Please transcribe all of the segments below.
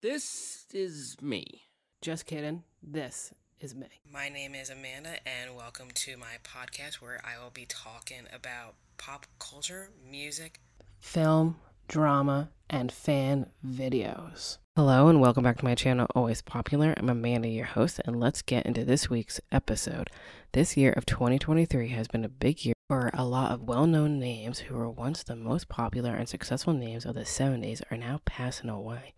This is me. Just kidding. This is me. My name is Amanda, and welcome to my podcast where I will be talking about pop culture, music, film, drama, and fan videos. Hello and welcome back to my channel, Always Popular. I'm Amanda, your host, and let's get into this week's episode. This year of 2023 has been a big year for a lot of well-known names who were once the most popular and successful names of the 70s are now passing away.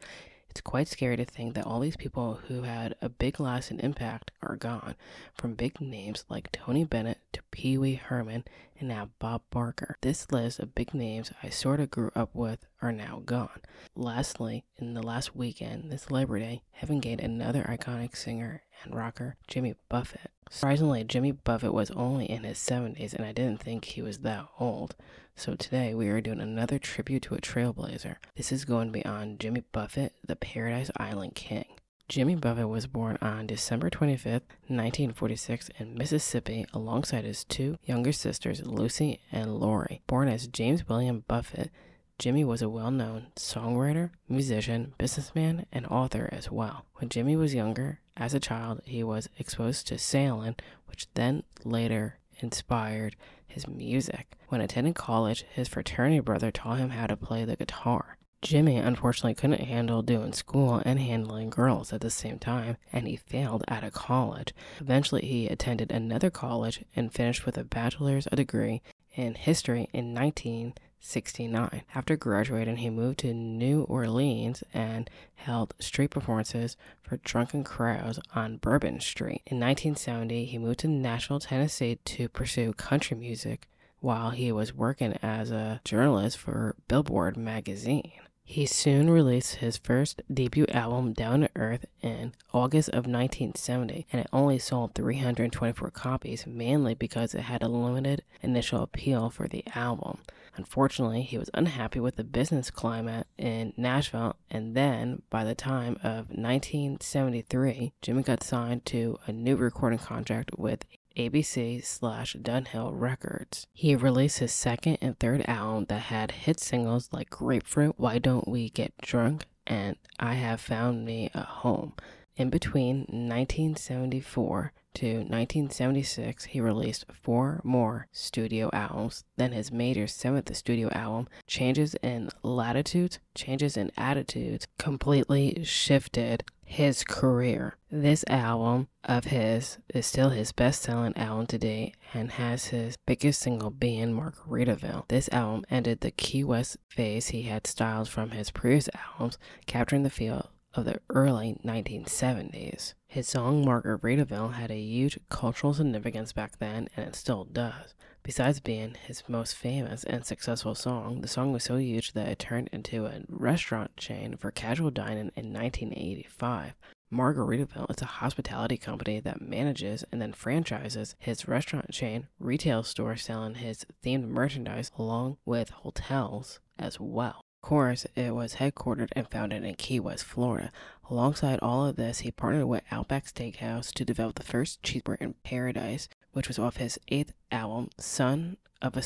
It's quite scary to think that all these people who had a big lasting impact are gone, from big names like Tony Bennett to Pee Wee Herman and now Bob Barker. This list of big names I sort of grew up with are now gone. Lastly, in the last weekend, this Labor Day, heaven gained another iconic singer and rocker, Jimmy Buffett. Surprisingly, Jimmy Buffett was only in his 70s and I didn't think he was that old. So today we are doing another tribute to a trailblazer. This is going to be on Jimmy Buffett, the Paradise Island King. Jimmy Buffett was born on December 25th, 1946 in Mississippi alongside his two younger sisters, Lucy and Lori. Born as James William Buffett, Jimmy was a well-known songwriter, musician, businessman, and author as well. When Jimmy was younger, as a child, he was exposed to sailing, which then later inspired his music. When attending college, his fraternity brother taught him how to play the guitar. Jimmy unfortunately couldn't handle doing school and handling girls at the same time, and he failed out of college. Eventually, he attended another college and finished with a bachelor's degree in history in 1969. After graduating, he moved to New Orleans and held street performances for drunken crowds on Bourbon Street. In 1970, he moved to Nashville, Tennessee to pursue country music while he was working as a journalist for Billboard magazine. He soon released his first debut album, Down to Earth, in August of 1970, and it only sold 324 copies, mainly because it had a limited initial appeal for the album. Unfortunately, he was unhappy with the business climate in Nashville, and then, by the time of 1973, Jimmy got signed to a new recording contract with ABC/Dunhill Records. He released his second and third album that had hit singles like Grapefruit, Why Don't We Get Drunk, and I Have Found Me a Home. In between 1974 to 1976, he released 4 more studio albums. Then his major 7th studio album, Changes in Latitudes, Changes in Attitudes, completely shifted his career. This album of his is still his best-selling album to date and has his biggest single being Margaritaville. This album ended the Key West phase he had styled from his previous albums, capturing the feel of the early 1970s. His song Margaritaville had a huge cultural significance back then, and it still does. Besides being his most famous and successful song, the song was so huge that it turned into a restaurant chain for casual dining in 1985. Margaritaville is a hospitality company that manages and then franchises his restaurant chain retail store, selling his themed merchandise along with hotels as well. Of course, it was headquartered and founded in Key West, Florida. Alongside all of this, he partnered with Outback Steakhouse to develop the first cheeseburger in paradise, which was off his 8th album, Son of a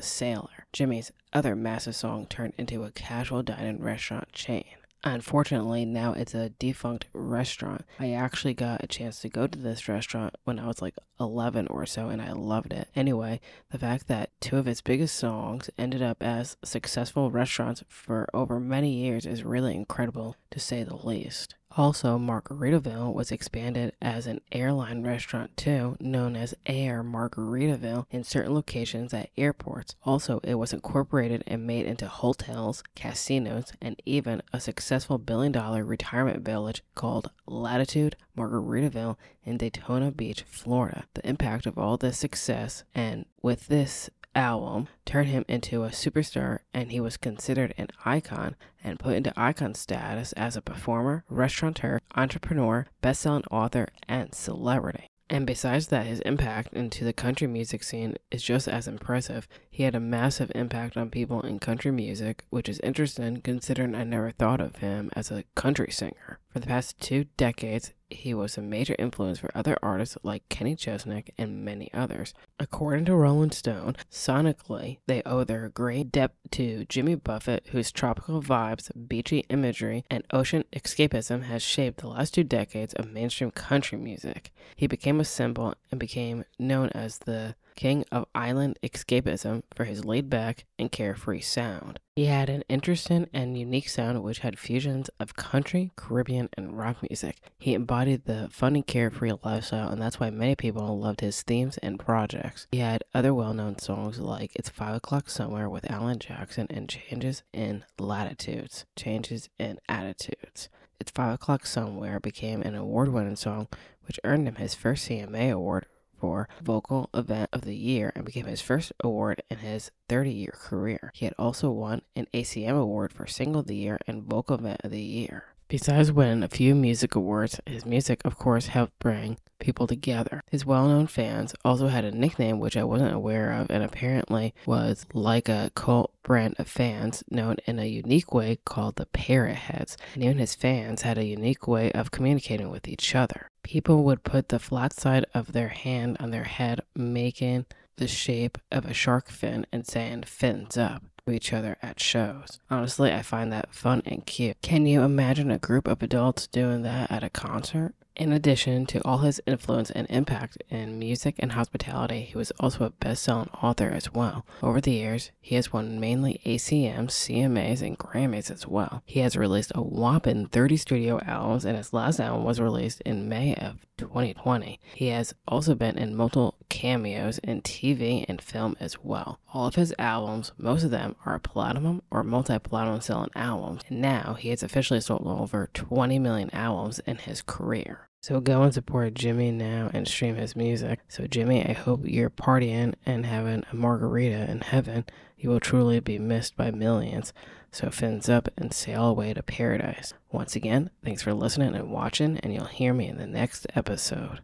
Sailor. Jimmy's other massive song turned into a casual dining restaurant chain. Unfortunately, now it's a defunct restaurant. I actually got a chance to go to this restaurant when I was like 11 or so, and I loved it. Anyway, the fact that 2 of his biggest songs ended up as successful restaurants for over many years is really incredible, to say the least. Also, Margaritaville was expanded as an airline restaurant too, known as Air Margaritaville, in certain locations at airports. Also, it was incorporated and made into hotels, casinos, and even a successful billion-dollar retirement village called Latitude Margaritaville in Daytona Beach, Florida. The impact of all this success, and with this album, turned him into a superstar, and he was considered an icon and put into icon status as a performer, restaurateur, entrepreneur, best-selling author, and celebrity. And besides that, his impact into the country music scene is just as impressive. He had a massive impact on people in country music, which is interesting considering I never thought of him as a country singer. For the past 2 decades, he was a major influence for other artists like Kenny Chesnick and many others. According to Rolling Stone, sonically, they owe their great depth to Jimmy Buffett, whose tropical vibes, beachy imagery, and ocean escapism has shaped the last 2 decades of mainstream country music. He became a symbol and became known as the king of island escapism for his laid-back and carefree sound. He had an interesting and unique sound which had fusions of country, Caribbean, and rock music. He embodied the funny, carefree lifestyle, and that's why many people loved his themes and projects. He had other well-known songs like It's 5 O'Clock Somewhere with Alan Jackson and Changes in Latitudes, Changes in Attitudes. It's 5 O'Clock Somewhere became an award-winning song which earned him his first CMA award for Vocal Event of the Year and became his first award in his 30-year career. He had also won an ACM award for Single of the Year and Vocal Event of the Year. Besides winning a few music awards, his music, of course, helped bring people together. His well-known fans also had a nickname which I wasn't aware of and apparently was like a cult brand of fans known in a unique way called the Parrot Heads. And even his fans had a unique way of communicating with each other. People would put the flat side of their hand on their head, making the shape of a shark fin and saying "fins up" to each other at shows. Honestly, I find that fun and cute. Can you imagine a group of adults doing that at a concert? In addition to all his influence and impact in music and hospitality, he was also a best-selling author as well. Over the years, he has won mainly ACMs, CMAs, and Grammys as well. He has released a whopping 30 studio albums, and his last album was released in May of 2020. He has also been in multiple cameos in TV and film as well. All of his albums, most of them are platinum or multi-platinum selling albums, and now he has officially sold over 20 million albums in his career. So go and support Jimmy now and stream his music. So Jimmy, I hope you're partying and having a margarita in heaven. You will truly be missed by millions. So fins up and sail away to paradise. Once again, thanks for listening and watching, and you'll hear me in the next episode.